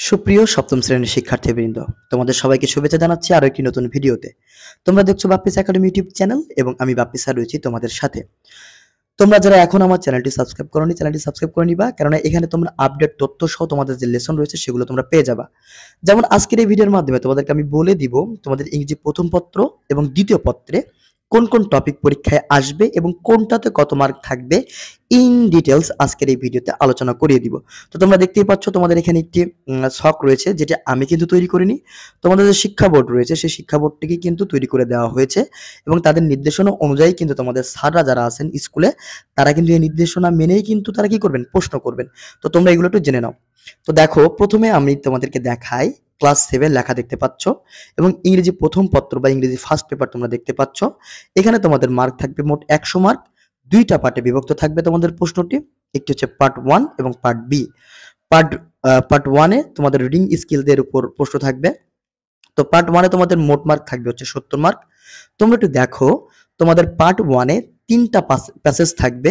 সুপ্রিয় সপ্তম শ্রেণীর শিক্ষার্থীবৃন্দ, তোমাদের সবাইকে শুভেচ্ছা জানাচ্ছি আরো একটি নতুন ভিডিওতে। তোমরা দেখছো বাপ্পিস একাডেমি ইউটিউব চ্যানেল এবং আমি বাপ্পি স্যার রয়েছি তোমাদের সাথে। তোমরা যারা এখন আমার চ্যানেলটি সাবস্ক্রাইব করোনি, চ্যানেলটি সাবস্ক্রাইব করে নিবা, কারণ এখানে তোমরা আপডেট তথ্য সহ তোমাদের যে লেসন রয়েছে সেগুলো তোমরা পেয়ে যাবা। যেমন আজকের এই ভিডিওর মাধ্যমে তোমাদেরকে আমি বলে দিব তোমাদের ইংরেজি প্রথম পত্র এবং দ্বিতীয় পত্রে কোন কোন টপিক পরীক্ষায় আসবে এবং কোনটাতে কত মার্ক থাকবে ইন ডিটেলস আজকের এই ভিডিওতে আলোচনা করিয়ে দিব। তো তোমরা দেখতেই পাচ্ছ তোমাদের এখানে একটি ছক রয়েছে, যেটা আমি কিন্তু তৈরি করিনি। তোমাদের যে শিক্ষা বোর্ড রয়েছে সেই শিক্ষা বোর্ডটিকে কিন্তু তৈরি করে দেওয়া হয়েছে এবং তাদের নির্দেশনা অনুযায়ী কিন্তু তোমাদের স্যাররা যারা আছেন স্কুলে তারা কিন্তু এই নির্দেশনা মেনেই কিন্তু তারা কি করবেন, প্রশ্ন করবেন। তো তোমরা এগুলো একটু জেনে নাও। তো দেখো, প্রথমে আমি তোমাদেরকে দেখাই। ক্লাস 7 লেখা দেখতে পাচ্ছ এবং ইংরেজি প্রথম পত্র বা ইংরেজি ফার্স্ট পেপার তোমরা দেখতে পাচ্ছ। এখানে তোমাদের মার্ক থাকবে মোট 100 মার্ক। দুইটা পার্টে বিভক্ত থাকবে তোমাদের প্রশ্নটি। একটি হচ্ছে পার্ট 1 এবং পার্ট বি। পার্ট 1 এ তোমাদের রিডিং স্কিলদের উপর প্রশ্ন থাকবে। তো পার্ট 1 এ তোমাদের মোট মার্ক থাকবে হচ্ছে 70 মার্ক। তোমরা একটু দেখো, তোমাদের পার্ট 1 এ 3টা প্যাসেজ থাকবে।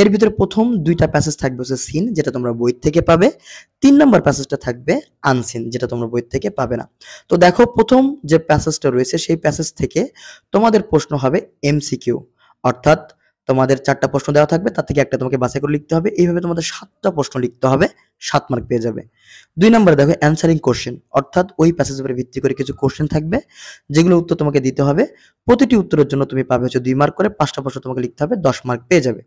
এর ভিতরে প্রথম 2টা প্যাসেজ থাকবে হচ্ছে সিন, যেটা তোমরা বই থেকে পাবে। 3 নাম্বার প্যাসেজটা থাকবে আনসিন, যেটা তোমরা বই থেকে পাবে না। তো দেখো, প্রথম যে প্যাসেজটা রয়েছে সেই প্যাসেজ থেকে তোমাদের প্রশ্ন হবে এমসিকিউ, অর্থাৎ তোমাদের 4টা প্রশ্ন দেওয়া থাকবে, তার থেকে একটা তোমাকে বাছাই করে লিখতে হবে। এইভাবে তোমাদের 7টা প্রশ্ন লিখতে হবে, 7 মার্ক পেয়ে যাবে। 2 নম্বরে দেখো অ্যানসারিং কোশ্চেন, অর্থাৎ ওই প্যাসেজের উপরে ভিত্তি করে কিছু কোশ্চেন থাকবে যেগুলো উত্তর তোমাকে দিতে হবে। প্রতিটি উত্তরের জন্য তুমি পাবে হচ্ছে 2 মার্ক করে, 5টা প্রশ্ন তোমাকে লিখতে হবে, 10 মার্ক পেয়ে যাবে।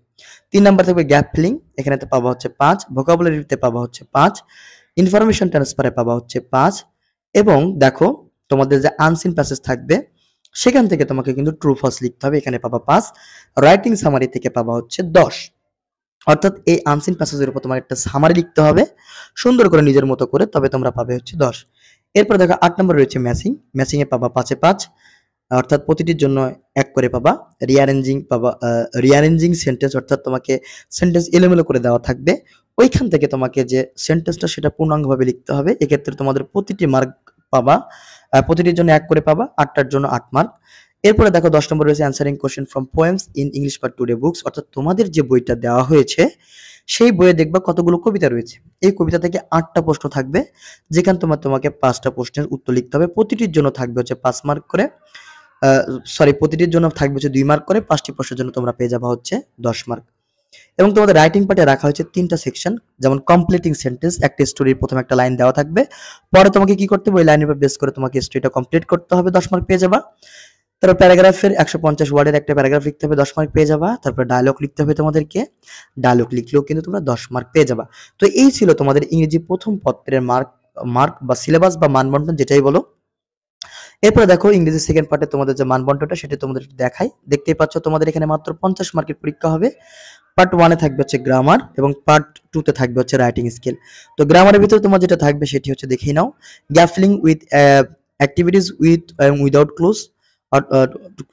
3 নাম্বার থাকবে গ্যাপ ফিলিং, এখানেতে পাবা হচ্ছে 5, ভোকাবুলারিতে পাবা হচ্ছে 5, ইনফরমেশন ট্রান্সফারে পাবা হচ্ছে 5, এবং দেখো তোমাদের যে আনসিন প্যাসেজ থাকবে সেখান থেকে তোমাকে কিন্তু ট্রু ফলস লিখতে হবে, এখানে পাবা 5, রাইটিং সামারি থেকে পাবা হচ্ছে 10। অর্থাৎ এই আনসিন প্যাসেজের উপর তোমার একটা সামারি লিখতে হবে সুন্দর করে নিজের মতো করে, তবে তোমরা পাবে হচ্ছে 10। এরপর দেখো 8 নম্বর রয়েছে ম্যাচিং। ম্যাচিং এ পাবা 5 এ 5, অর্থাৎ প্রতিটির জন্য 1 করে পাবা। রিঅ্যারেঞ্জিং পাবা, রিঅ্যারেঞ্জিং সেন্টেন্স, অর্থাৎ তোমাকে সেন্টেন্স এলোমেলো করে দেওয়া থাকবে, ওইখান থেকে তোমাকে যে সেন্টেন্সটা সেটা পূর্ণাঙ্গভাবে লিখতে হবে। এক্ষেত্রে তোমাদের প্রতিটি মার্ক পাবা, প্রতিটির জন্য 1 করে পাবা, 8টার জন্য 8 মার্ক। এরপরে দেখো 10 নম্বর রয়েছে answering question from poems in English part today books, অর্থাৎ তোমাদের যে বইটা দেওয়া হয়েছে সেই বইয়ে দেখবা কতগুলো কবিতা রয়েছে। এই কবিতা থেকে 8টা প্রশ্ন থাকবে, যেখানে তোমাকে 5টা প্রশ্নের উত্তর লিখতে হবে। প্রতিটির জন্য থাকবে হচ্ছে 5 মার্ক করে, প্রতিটির জন্য থাকবে হচ্ছে 2 মার্ক করে। 5টি প্রশ্নের জন্য তোমরা পেয়ে যাবা হচ্ছে 10 মার্ক। এবং তোমাদের রাইটিং পার্টে রাখা হয়েছে 3টা সেকশন, যেমন কমপ্লিটিং সেন্টেন্স, একটা স্টোরির প্রথমে একটা লাইন দেওয়া থাকবে, পরে তোমাকে কি করতে হবে, ওই লাইনের উপর বেস করে তোমাকে স্টোরিটা কমপ্লিট করতে হবে, 10 মার্ক পেয়ে যাবা। তারপর প্যারাগ্রাফের 150 ওয়ার্ডের একটা প্যারাগ্রাফ লিখতে হবে, 10 মার্ক পেয়ে যাবা। তারপর ডায়লগ লিখতে হবে তোমাদেরকে, ডায়লগ লিখলেও কিন্তু তোমরা 10 মার্ক পেয়ে যাবা। তো এই ছিল তোমাদের ইংরেজি প্রথম পত্রের মার্ক বা সিলেবাস বা মানবন্টন, যেটাই বলো। এরপরে দেখো ইংরেজি সেকেন্ড পার্টে তোমাদের যে মানবন্টনটা সেটা তোমাদের একটু দেখাই। দেখতেই পাচ্ছ তোমাদের এখানে মাত্র 50 মার্কের পরীক্ষা হবে। পার্ট 1 এ থাকবে হচ্ছে গ্রামার এবং পার্ট 2 তে থাকবে হচ্ছে রাইটিং স্কিল। তো গ্রামারের ভিতরে তোমার যেটা থাকবে সেটি হচ্ছে দেখেই নাও, gap filling with activities with without clues.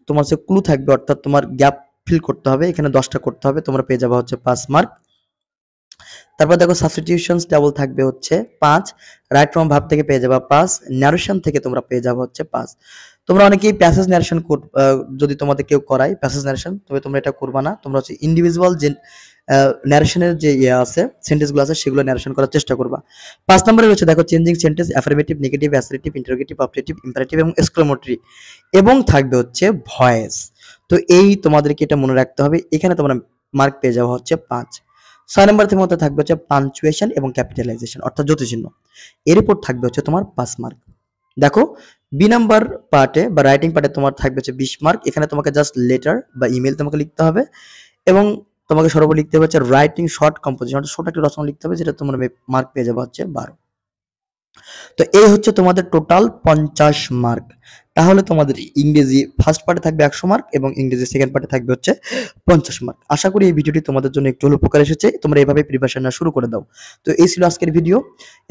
তোমার হচ্ছে ক্লু থাকবে, অর্থাৎ তোমার গ্যাপ ফিল করতে হবে, এখানে 10টা করতে হবে, তোমরা পেয়ে যাবে হচ্ছে 5 মার্ক। তারপর দেখো সাবস্টিটিউশনস টেবল থাকবে হচ্ছে 5, রাইট ফ্রম ভার্ব থেকে পেয়ে যাবে 5, ন্যারেশন থেকে তোমরা পেয়ে যাবে হচ্ছে 5। তোমরা অনেকেই প্যাসেজ ন্যারেশন যদি তোমাদের কেউ করায় প্যাসেজ ন্যারেশন, তবে তোমরা এটা করবা না। তোমরা হচ্ছে ইন্ডিভিজুয়াল যে ন্যারেশনের যে আছে সেন্টেন্সগুলো আছে সেগুলো ন্যারেশন করার চেষ্টা করবা। 5 নম্বরে রয়েছে দেখো changing sentence, affirmative, negative, assertive, interrogative, objective, imperative এবং এক্সক্লেমেটরি, এবং থাকবে হচ্ছে ভয়েস। তো এই তোমাদেরকে এটা মনে রাখতে হবে। এখানে তোমরা মার্ক পেয়ে যাওয়া হচ্ছে 5। 6 নম্বরের মধ্যে থাকবে হচ্ছে পাঞ্চুয়েশন এবং ক্যাপিটালাইজেশন, অর্থাৎ জ্যোতিচিহ্ন, এর উপর থাকবে হচ্ছে তোমার 5 মার্ক। দেখো বি নাম্বার পার্টে বা রাইটিং পার্টে তোমার থাকবে হচ্ছে 20 মার্ক। এখানে তোমাকে জাস্ট লেটার বা ইমেল তোমাকে লিখতে হবে এবং তোমাকে সর্বোচ্চ লিখতে হবে হচ্ছে রাইটিং শর্ট কম্পোজিশন, অর্থাৎ ছোট একটা রচনা লিখতে হবে, যেটা তোমরা মার্ক পেয়ে যাবে হচ্ছে 12। তো এই হচ্ছে তোমাদের টোটাল 50 মার্ক। তাহলে তোমাদের ইংরেজি ফার্স্ট পার্টে থাকবে 100 মার্ক এবং ইংরেজি সেকেন্ড পার্টে থাকবে হচ্ছে 50 মার্ক। আশা করি এই ভিডিওটি তোমাদের জন্য একটু হলেও উপকার এসেছে, তোমরা এইভাবে প্রিপারেশন নেওয়া শুরু করে দাও। তো এই ছিল আজকের ভিডিও।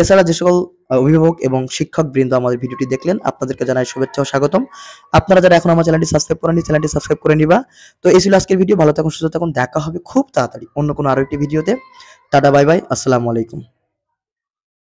এছাড়া যে সকল অভিভাবক এবং শিক্ষক বৃন্দ আমাদের ভিডিওটি দেখলেন, আপনাদেরকে জানাই শুভেচ্ছা ও স্বাগতম। আপনারা যারা এখন আমার চ্যানেলটি সাবস্ক্রাইব করেননি, চ্যানেলটি সাবস্ক্রাইব করে নিবা। তো এই ছিল আজকের ভিডিও। ভালো থাকুন, সুস্থ থাকুন, দেখা হবে খুব তাড়াতাড়ি অন্য কোনো আরো একটি ভিডিওতে। টাটা, বাই বাই, আসসালামু আলাইকুম।